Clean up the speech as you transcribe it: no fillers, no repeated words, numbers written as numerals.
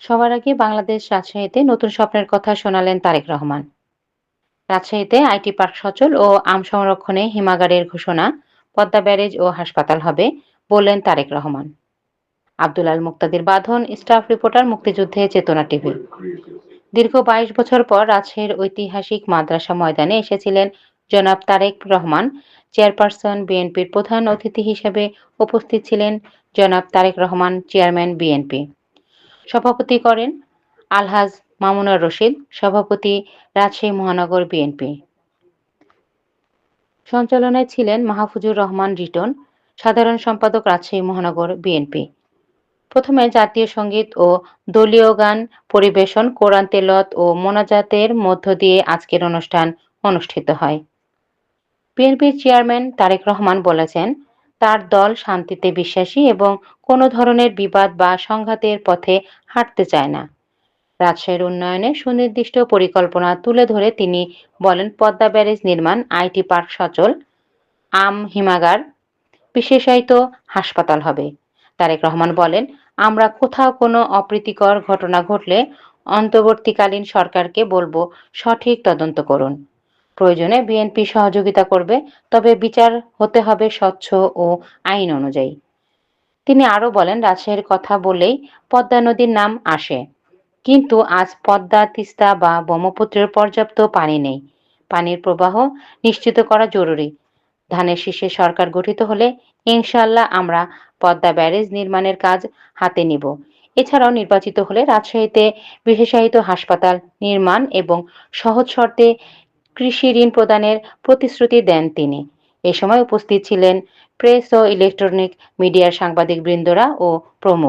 সবার আগে বাংলাদেশ রাজশাহীতে নতুন স্বপ্নের কথা শোনালেন তারেক রহমান। রাজশাহীতে আইটি পার্ক সচল ও আম সংরক্ষণে হিমাগারের ঘোষণা, পদ্মা ব্যারেজ ও হাসপাতাল হবে বললেন তারেক রহমান। আব্দুল আল মুক্তাদির বাঁধন, স্টাফ রিপোর্টার, মুক্তিযুদ্ধে চেতনা টিভি। দীর্ঘ ২২ বছর পর রাজশাহীর ঐতিহাসিক মাদ্রাসা ময়দানে এসেছিলেন জনাব তারেক রহমান। চেয়ারপারসন বিএনপির প্রধান অতিথি হিসেবে উপস্থিত ছিলেন জনাব তারেক রহমান, চেয়ারম্যান বিএনপি। সভাপতি করেন আলহাজ মামুনুর রশিদ, সভাপতি রাজশাহী মহানগর বিএনপি। সঞ্চালনায় ছিলেন মাহফুজুর রহমান রিটন, সাধারণ সম্পাদক রাজশাহী মহানগর বিএনপি। প্রথমে জাতীয় সঙ্গীত ও দলীয় গান পরিবেশন, কোরআন তেলাওয়াত ও মোনাজাতের মধ্য দিয়ে আজকের অনুষ্ঠান অনুষ্ঠিত হয়। বিএনপির চেয়ারম্যান তারেক রহমান বলেছেন, তার দল শান্তিতে বিশ্বাসী এবং কোনো ধরনের বিবাদ বা সংঘাতের পথে হাঁটতে চায় না। রাজশাহীর উন্নয়নে সুনির্দিষ্ট পরিকল্পনা তুলে ধরে তিনি বলেন, পদ্মা ব্যারেজ নির্মাণ, আইটি পার্ক সচল, আম হিমাগার, বিশেষায়িত হাসপাতাল হবে। তারেক রহমান বলেন, আমরা কোথাও কোনো অপ্রীতিকর ঘটনা ঘটলে অন্তর্বর্তীকালীন সরকারকে বলবো সঠিক তদন্ত করুন। প্রয়োজনে বিএনপি সহযোগিতা করবে, তবে বিচার হতে হবে স্বচ্ছ ও আইন অনুযায়ী। তিনি আরো বলেন, রাজশাহীর কথা বললেই পদ্মা নদীর নাম আসে, কিন্তু আজ পদ্মা, তিস্তা বা ব্রহ্মপুত্রের পর্যাপ্ত পানি নেই। পানির প্রবাহ নিশ্চিত করা জরুরি। ধানের শীষে সরকার গঠিত হলে ইনশাআল্লাহ আমরা পদ্মা ব্যারেজ নির্মাণের কাজ হাতে নিব। এছাড়াও নির্বাচিত হলে রাজশাহীতে বিশেষায়িত হাসপাতাল নির্মাণ এবং সহজ শর্তে কৃষি ঋণ প্রদানের প্রতিশ্রুতি দেন তিনি। এ সময় উপস্থিত ছিলেন প্রেস ও ইলেকট্রনিক মিডিয়ার সাংবাদিকবৃন্দরা ও প্রমুখ।